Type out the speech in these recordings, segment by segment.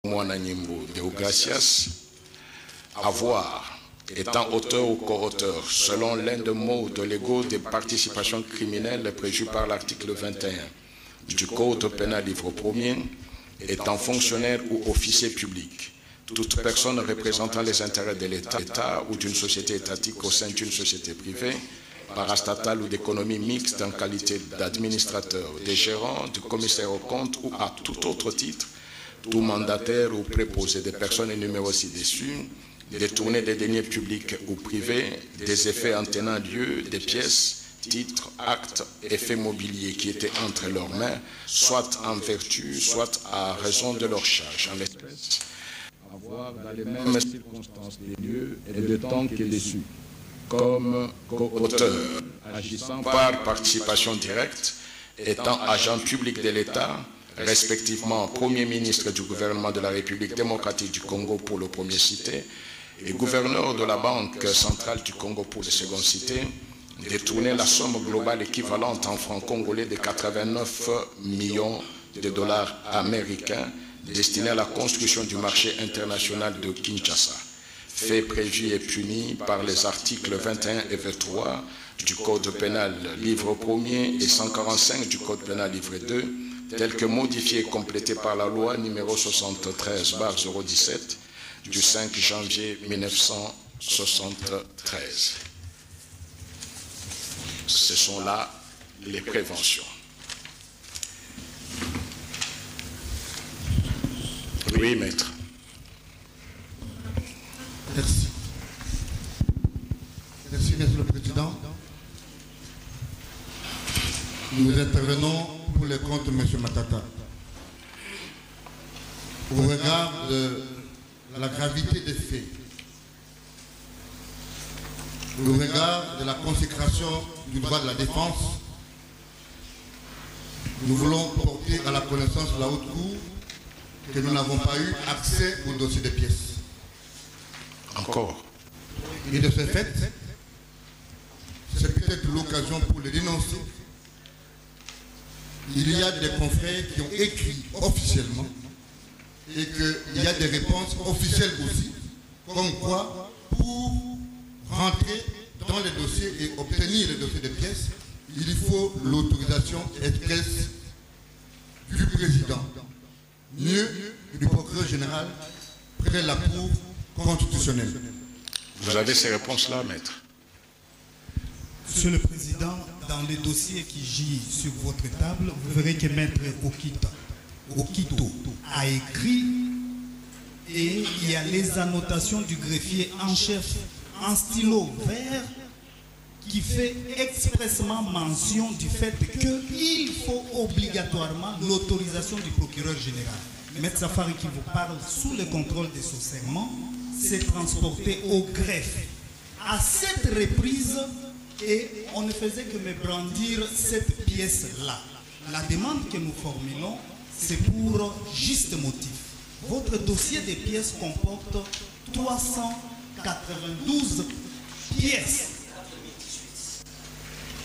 Mwananyimbo Deogracias, avoir, étant auteur ou co-auteur, selon l'un des mots de l'ego des participations criminelles prévues par l'article 21 du Code pénal livre 1er, étant fonctionnaire ou officier public, toute personne représentant les intérêts de l'État ou d'une société étatique au sein d'une société privée, parastatale ou d'économie mixte en qualité d'administrateur, de gérant, de commissaire aux comptes ou à tout autre titre, tout mandataire ou préposé des personnes énumérées ci-dessus, détourner des deniers publics ou privés, des effets en tenant lieu, des pièces, titres, actes, effets mobiliers qui étaient entre leurs mains, soit en vertu, soit à raison de leur charge, en l'espèce, avoir dans les mêmes circonstances des lieux et de temps qui est dessus, comme co-auteur, agissant par participation directe, étant agent public de l'État, respectivement Premier ministre du gouvernement de la République démocratique du Congo pour le premier cité et gouverneur de la Banque centrale du Congo pour le second cité, détourner la somme globale équivalente en francs congolais de 89 millions de dollars américains destinés à la construction du marché international de Kinshasa, fait prévu et puni par les articles 21 et 23 du Code pénal livre 1er et 145 du Code pénal livre 2, tel que modifié et complété par la loi numéro 73/017 du 5 janvier 1973. Ce sont là les préventions. Oui, maître. Merci. Merci, Monsieur le Président. Nous intervenons pour les comptes de M. Matata. Au regard de la gravité des faits, au regard de la consécration du droit de la défense, nous voulons porter à la connaissance de la haute cour que nous n'avons pas eu accès au dossier des pièces. Encore. Et de ce fait, c'est peut-être l'occasion pour les dénoncer. Il y a des confrères qui ont écrit officiellement et qu'il y a des réponses officielles aussi, comme quoi pour rentrer dans les dossiers et obtenir les dossiers de pièces, il faut l'autorisation expresse du président, mieux du procureur général, près la Cour constitutionnelle. Vous avez ces réponses-là, maître? Monsieur le Président, dans les dossiers qui gisent sur votre table, vous verrez que Maître Okito a écrit et il y a les annotations du greffier en chef en stylo vert qui fait expressément mention du fait qu'il faut obligatoirement l'autorisation du procureur général. Maître Safari qui vous parle sous le contrôle de ce serment s'est transporté au greffe. À cette reprise, et on ne faisait que me brandir cette pièce-là. La demande que nous formulons, c'est pour juste motif. Votre dossier des pièces comporte 392 pièces.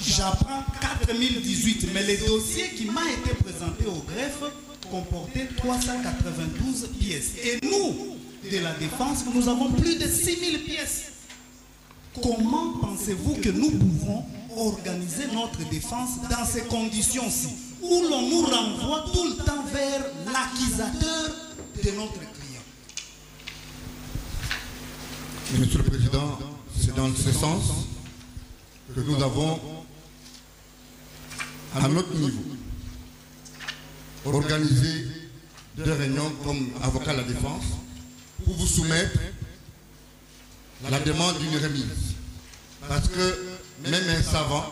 J'apprends 4018, mais le dossier qui m'a été présenté au greffe comportait 392 pièces. Et nous, de la défense, nous avons plus de 6000 pièces. Comment pensez-vous que nous pouvons organiser notre défense dans ces conditions-ci, où l'on nous renvoie tout le temps vers l'accusateur de notre client? Monsieur le Président, c'est dans ce sens que nous avons, à notre niveau, organisé 2 réunions comme avocat de la défense pour vous soumettre la demande d'une remise. Parce que même un savant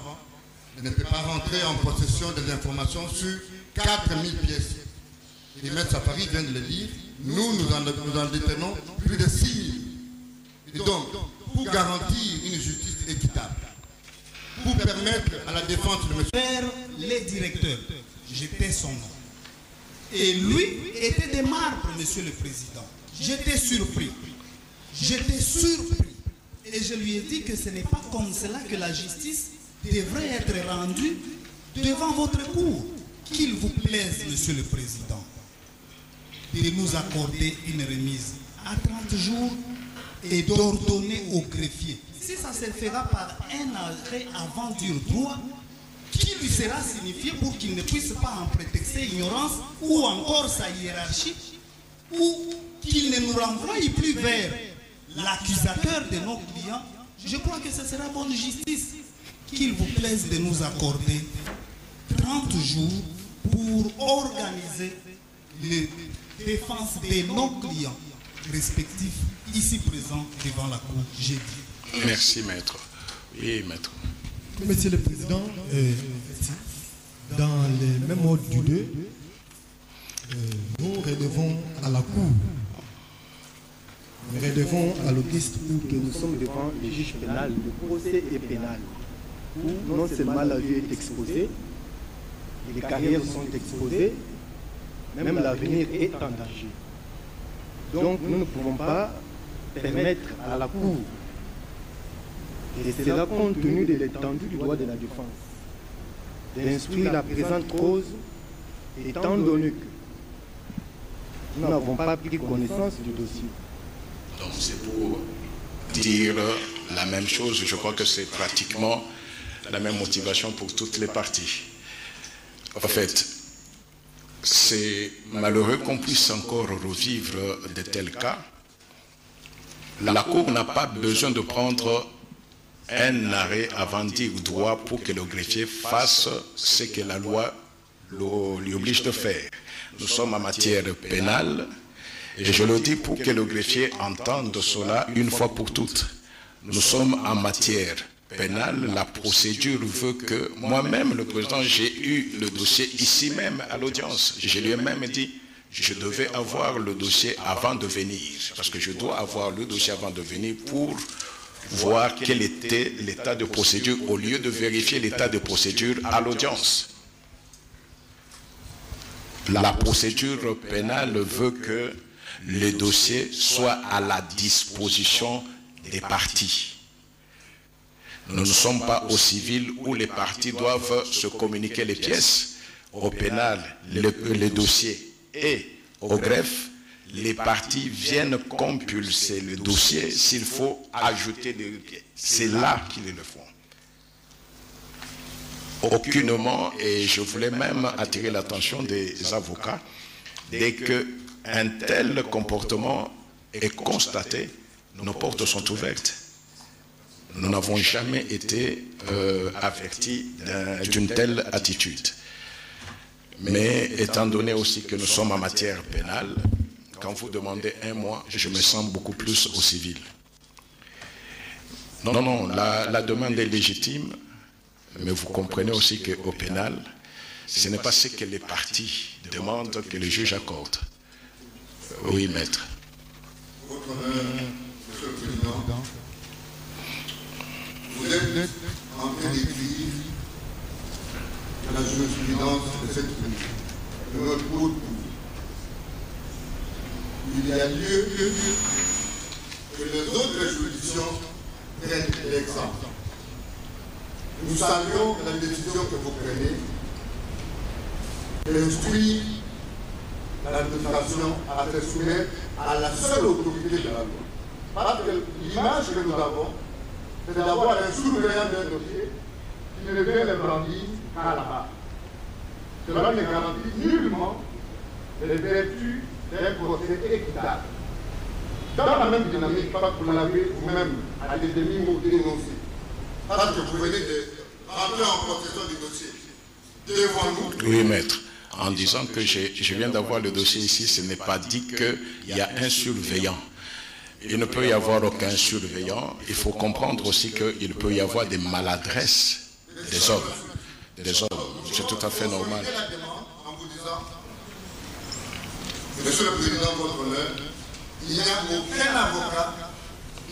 ne peut pas rentrer en possession des informations sur 4000 pièces. Et M. Safari vient de le dire, nous en détenons plus de 6000. Et donc, pour garantir une justice équitable, pour permettre à la défense de M. Vers les directeurs, j'étais son nom. Et lui était de marbre, Monsieur le Président. J'étais surpris. J'étais surpris. Et je lui ai dit que ce n'est pas comme cela que la justice devrait être rendue devant votre cour. Qu'il vous plaise, Monsieur le Président. de nous accorder une remise à 30 jours et d'ordonner au greffier. Si ça se fera par un arrêt avant du droit, qui lui sera signifié pour qu'il ne puisse pas en prétexter ignorance ou encore sa hiérarchie, ou qu'il ne nous renvoie plus vers l'accusateur de nos clients, je crois que ce sera bonne justice. Qu'il vous plaise de nous accorder 30 jours pour organiser les défenses de nos clients respectifs ici présents devant la Cour jeudi. Merci, maître. Oui, maître. Monsieur le Président, dans les mêmes ordres du 2, nous relevons à la Cour. Nous relevons à l'auguste que nous sommes devant les juges pénals, le procès est pénal, où non seulement la vie est exposée, les carrières sont exposées, même l'avenir est en danger. Donc nous ne pouvons pas permettre à la Cour, et c'est là compte tenu de l'étendue du droit de la défense, d'instruire la présente cause, étant donné que nous n'avons pas pris connaissance du dossier. Donc c'est pour dire la même chose. Je crois que c'est pratiquement la même motivation pour toutes les parties. En fait, c'est malheureux qu'on puisse encore revivre de tels cas. La Cour n'a pas besoin de prendre un arrêt avant dire droit pour que le greffier fasse ce que la loi lui oblige de faire. Nous sommes en matière pénale. Et je le dis pour que le greffier entende cela une fois pour toutes. Nous sommes en matière pénale. La procédure veut que moi-même, le président, j'ai eu le dossier ici même à l'audience. Je lui ai même dit, je devais avoir le dossier avant de venir. Parce que je dois avoir le dossier avant de venir pour voir quel était l'état de procédure au lieu de vérifier l'état de procédure à l'audience. La procédure pénale veut que le dossier soit à la disposition des parties. Nous ne sommes pas au civil où les parties doivent se communiquer les pièces. Au pénal, le dossier et au greffe, les parties viennent compulser le dossier s'il faut ajouter des pièces. C'est là qu'ils le font. Aucunement, et je voulais même attirer l'attention des avocats, dès qu'un tel comportement est constaté, nos portes sont ouvertes. Nous n'avons jamais été avertis d'une telle attitude. Mais étant donné aussi que nous sommes en matière pénale, quand vous demandez un mois, je me sens beaucoup plus au civil. Non, la demande est légitime, mais vous comprenez aussi qu'au pénal, ce n'est pas ce que les parties demandent que le juge accorde. Oui, maître. Votre honneur, Monsieur le Président, vous êtes en train d'écrire la jurisprudence de cette cour, de notre cour. Il y a lieu que les autres juridictions prennent l'exemple. Nous saluons la décision que vous prenez d'instruire l'administration à se soumettre à la seule autorité de la loi. Parce que l'image que nous avons, c'est d'avoir un surveillant d'un dossier qui ne vient le brandir qu'à la base. Cela ne garantit nullement les vertus d'un procès équitable. Dans la même dynamique, vous l'avez vous-même à des demi-mots dénoncé. Parce que vous venez de rentrer en possession du dossier devant nous. Oui, maître. En disant que je viens d'avoir le dossier ici, ce n'est pas dit qu'il y a un surveillant. Il ne peut y avoir aucun surveillant. Il faut comprendre aussi qu'il peut y avoir des maladresses des hommes. C'est tout à fait normal. En vous disant, Monsieur le Président, votre honneur, il n'y a aucun avocat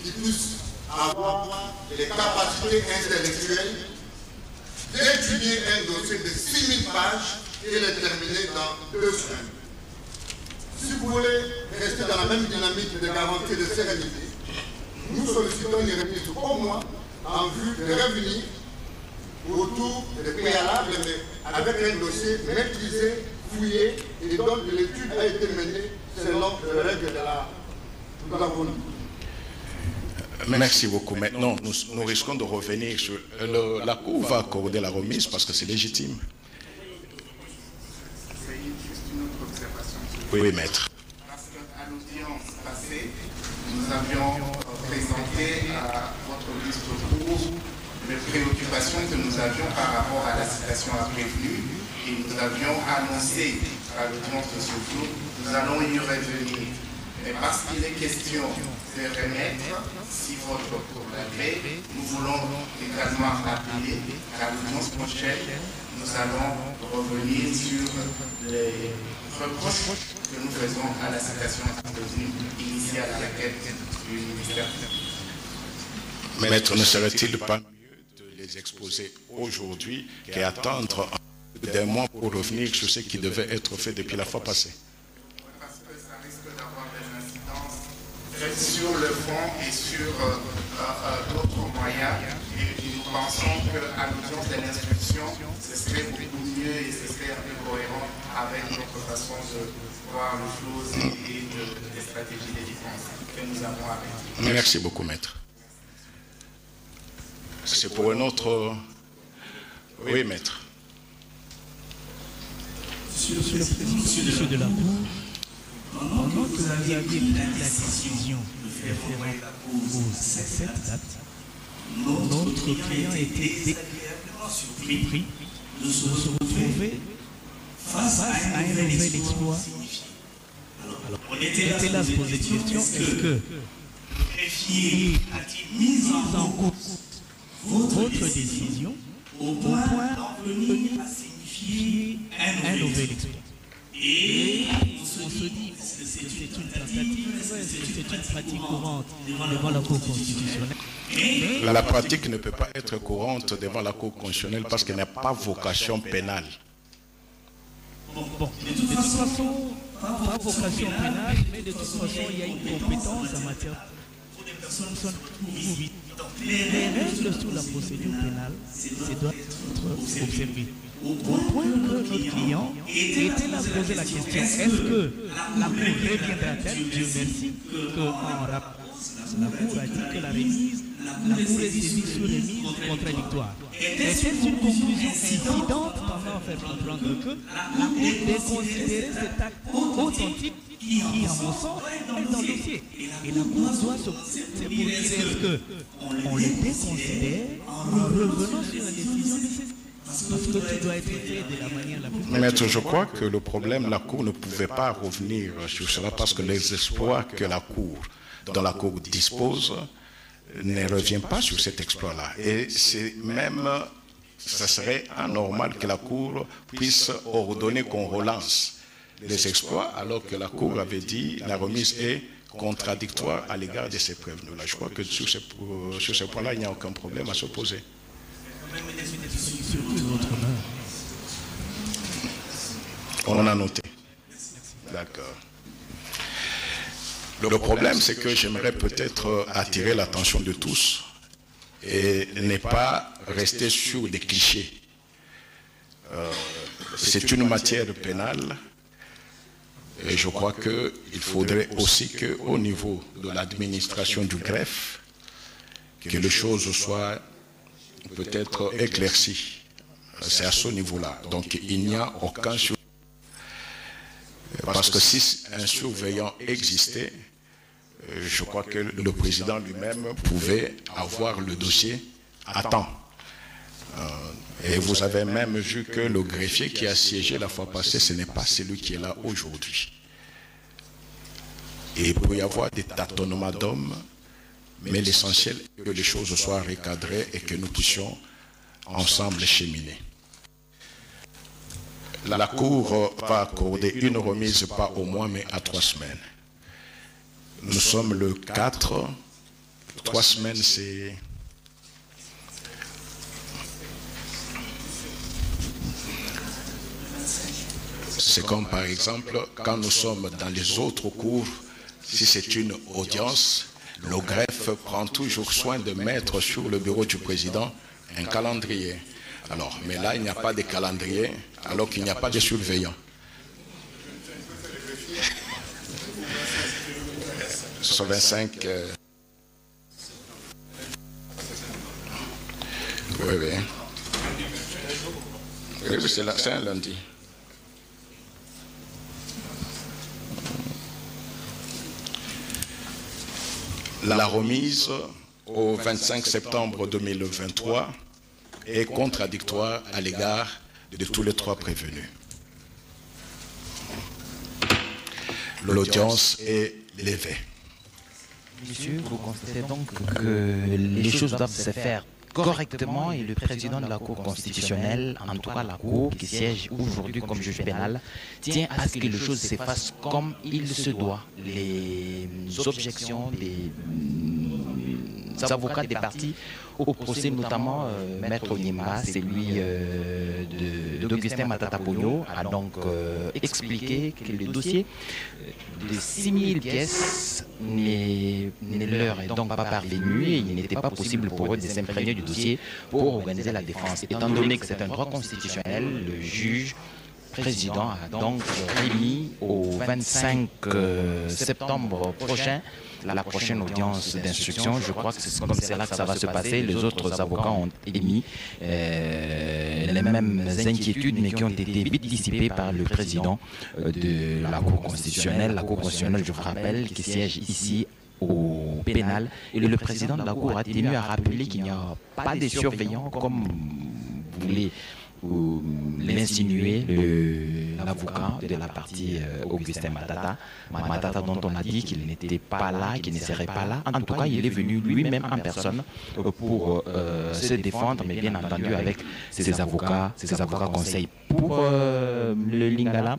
qui puisse avoir les capacités intellectuelles d'étudier un dossier de 6000 pages et le terminer dans 2 semaines. Si vous voulez rester dans la même dynamique de garantie de sérénité, nous sollicitons une remise au mois en vue de revenir autour des préalables, mais avec un dossier maîtrisé, fouillé, et donc l'étude a été menée selon les règles de la... Nous avons dit. Merci beaucoup. Maintenant, nous risquons de revenir sur... la Cour va accorder la remise parce que c'est légitime. C'est juste une autre observation. Oui, maître. Parce qu'à l'audience passée, nous avions présenté à votre liste cour les préoccupations que nous avions par rapport à la citation à prévenu et nous avions annoncé à l'audience de ce jour, nous allons y revenir. Mais parce qu'il est question de remettre, si votre cour l'avait, nous voulons également rappeler qu'à l'audience prochaine, nous allons revenir sur les reproches que nous faisons à la citation initiale à laquelle du ministère. Maître, ne serait-il pas mieux de les exposer aujourd'hui qu'attendre d'un mois pour revenir sur ce qui devait être fait depuis la fois passée? Parce que ça risque d'avoir des incidences sur le fond et sur d'autres moyens. Et nous pensons qu'à l'audience de l'instruction, ce serait beaucoup mieux et ce serait un peu cohérent avec notre façon de voir les choses et des stratégies de défense que nous avons avec. Merci beaucoup, maître. C'est pour un autre... Oui, maître. Monsieur le Président de la Cour, pendant que vous aviez pris la décision de faire renvoyer la cause à cette date, notre client était désagréablement surpris de se retrouver face à un nouvel exploit. Alors, on était là à se poser des questions. Est-ce que le greffier a-t-il mis en cause votre décision au point d'en venir à signifier un nouvel exploit? Et on se dit que c'est une tentative, c'est une pratique courante devant la Cour constitutionnelle. La pratique ne peut pas être courante devant la Cour constitutionnelle parce qu'elle n'a pas vocation pénale. Bon, de toute façon, pas vocation pénale, mais de toute façon, il y a une compétence en matière pour des personnes pourvues. Donc, les règles sur la procédure pénale, c'est doit être observé. Au point que notre client était là à poser la question, est-ce que la Cour reviendra-t-elle? Dieu merci qu'en rapport, la Cour a dit que la Cour est saisie sur remise contradictoire. Était-ce une conclusion évidente tendant à faire comprendre que la Cour déconsidérait cet acte authentique qui, à mon sens, est dans le dossier. Et la Cour doit se dire, est-ce qu'on le déconsidère en revenant sur la décision de saisie? Parce que tout doit être fait de la manière la plus... Maître, je crois que le problème, la Cour ne pouvait pas revenir sur cela parce que les exploits que la Cour, dont la Cour dispose, ne revient pas sur cet exploit-là. Et c'est même, ça serait anormal que la Cour puisse ordonner qu'on relance les exploits alors que la Cour avait dit la remise est contradictoire à l'égard de ces prévenus-là. Je crois que sur ce point-là, il n'y a aucun problème à se poser. On en a noté. D'accord. Le problème, c'est que j'aimerais peut-être attirer l'attention de tous et ne pas rester sur des clichés. C'est une matière pénale et je crois qu'il faudrait aussi qu'au niveau de l'administration du greffe, que les choses soient peut-être éclaircies. C'est à ce niveau-là. Donc il n'y a aucun surveillant. Parce que si un surveillant existait, je crois que le président lui-même pouvait avoir le dossier à temps. Et vous avez même vu que le greffier qui a siégé la fois passée, ce n'est pas celui qui est là aujourd'hui. Et il peut y avoir des tâtonnements d'hommes, mais l'essentiel est que les choses soient recadrées et que nous puissions ensemble cheminer. La Cour va accorder une remise pas au mois, mais à 3 semaines. Nous sommes le 4. 3 semaines, c'est... C'est comme par exemple, quand nous sommes dans les autres cours, si c'est une audience, le greffe prend toujours soin de mettre sur le bureau du président un calendrier. Alors, mais là, il n'y a pas de calendrier, alors qu'il n'y a pas de surveillant. 125. Oui, oui. Oui, c'est un lundi. La remise au 25 septembre 2023 est contradictoire à l'égard de tous les trois prévenus. L'audience est levée. Monsieur, vous constatez donc que les choses doivent se faire correctement et le président de la Cour constitutionnelle, en tout cas la Cour qui siège aujourd'hui comme juge pénal, tient à ce que les choses se fassent comme il se doit. Les objections des avocats des partis au procès, notamment Maître Onyema, c'est lui d'Augustin Matata Pogno, a donc expliqué que le dossier de 6000 pièces ne leur est donc pas parvenu et il n'était pas possible pour eux de s'imprégner du dossier pour organiser la défense. Étant donné que c'est un droit constitutionnel, le juge président a donc remis au 25 septembre prochain la prochaine audience d'instruction. Je crois que c'est comme cela que ça va se passer. Les autres avocats ont émis les mêmes inquiétudes, mais qui ont été vite dissipées par le président de la Cour constitutionnelle. La Cour constitutionnelle, je vous rappelle, qui siège ici au pénal. Et le président de la Cour a tenu à rappeler qu'il n'y a pas de surveillants comme vous voulez l'insinuer l'avocat de la partie Augustin Matata, dont on a dit qu'il n'était pas là, qu'il ne serait pas là. En tout cas, il est venu lui-même en personne pour se défendre, mais bien entendu avec ses avocats conseils. Pour le Lingala,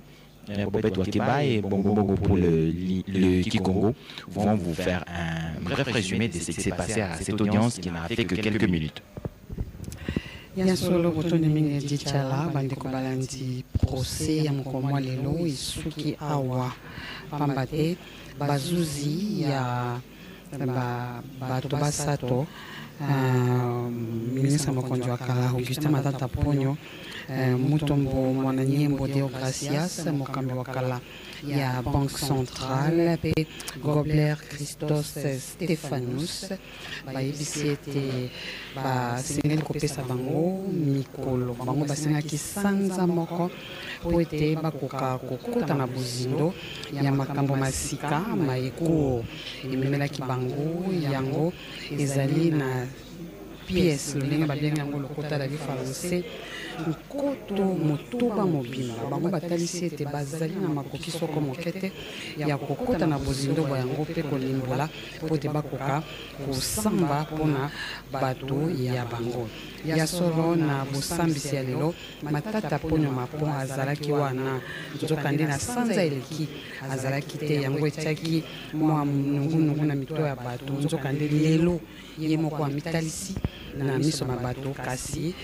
Bobet Wakeba et Bongo pour le Kikongo vont vous faire un bref résumé de ce qui s'est passé à cette audience qui n'a fait que quelques minutes. Ya solo botoni mingi dichala bandeko balandi procès ya mokomwa lelo isuki awa pambate bazuzi ya bato basato ministre mokonzi wa kala Augustin Matata Pogno mutombo mwana nyembo Deogracias mokambi wa kala ya Banque Centrale pe Gobler Christos Stéphanus bayebisi ete basengeli kopesa bango mikolo bango basengaki sanza moko po ete bakoka kokota na bozindo ya makambo masika mayeko ememelaki bango yango ezali na pièce ndenge babengi yango lokota la vie français nkoto motoba mobimba bango batalisi ete bazali na makoki soko moke te ya kokota na bozindo yango mpe kolimbola po ete bakoka kosamba mpona bato ya bango ya solo na bosambisi ya lelo Matata Pogno Mapon azalaki wana nzokande na sanza eleki azalaki te yango etiaki mwa nungunungu na mito ya bato nzokande lelo ye moko amitalisi na miso na bato kasi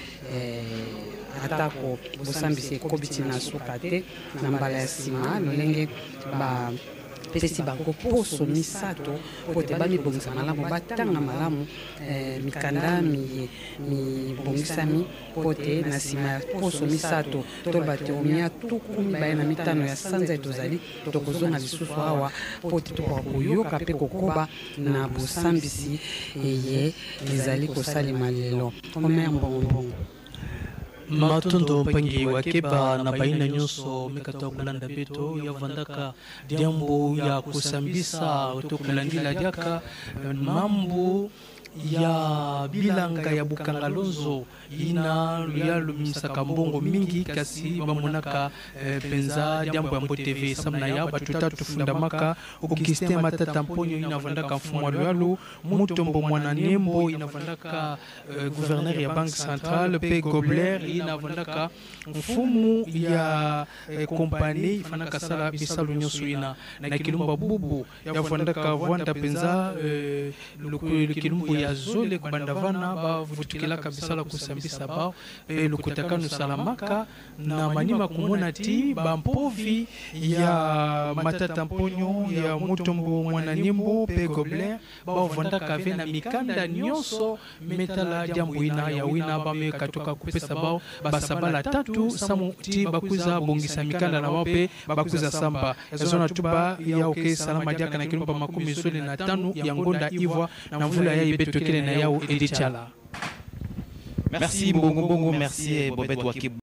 atako bosambisi ekobiti na suka te na mbala ya nsima lolenge pesi bango poso misato po te bamibongisa malamu batanga malamu mikanda mibongisami po te na nsima ya poso misato toloba te omia tuku mibale na mitano ya sanza etozali tokozonga lisusu awa po te tokoka koyoka mpe kokoba na bosambisi eye ezali kosalema lelo omer mbongombongo matondo mpangi wakeba na baina nyonso mekata kulanda beto ya vandaka diambo ya kusambisa utokulandila diaka mambo ya bilanga ya bukangalonzo ina ya lumisaka mbongo mingi kasi bamonaka penza diambo ya Mbo TV samna ya batuta tufundamaka Augustin Matata Pogno inavandaka mfumo lwalo mutombo mwana nembo inavandaka gouverneur ya Banque Centrale pe Gobler inavandaka mfumu ya kompani ifanaka sala bisalu nyonso ina na kilumba bubu ya vandaka vwanda penza kilumbu ya zole kubandavana bavutikila kabisa la kusambisa bao lukutakanu salamaka na manima kumona ti bampovi ya Matata Mponyo ya Mutombo Mwananyimbo pe Gobler bavanda kave na mikanda nyonso metala jambuina ya wina bame katoka kupesa bao basabala tatu samu ti bakuza bongisa mikanda na wape bakuza samba zona tuba ya oke salama diaka na kilomba 15 ya ngonda ivwa na mvula ya ibetokele na yao edichala. Merci Mbongo Mbongo, merci Bobet Wakib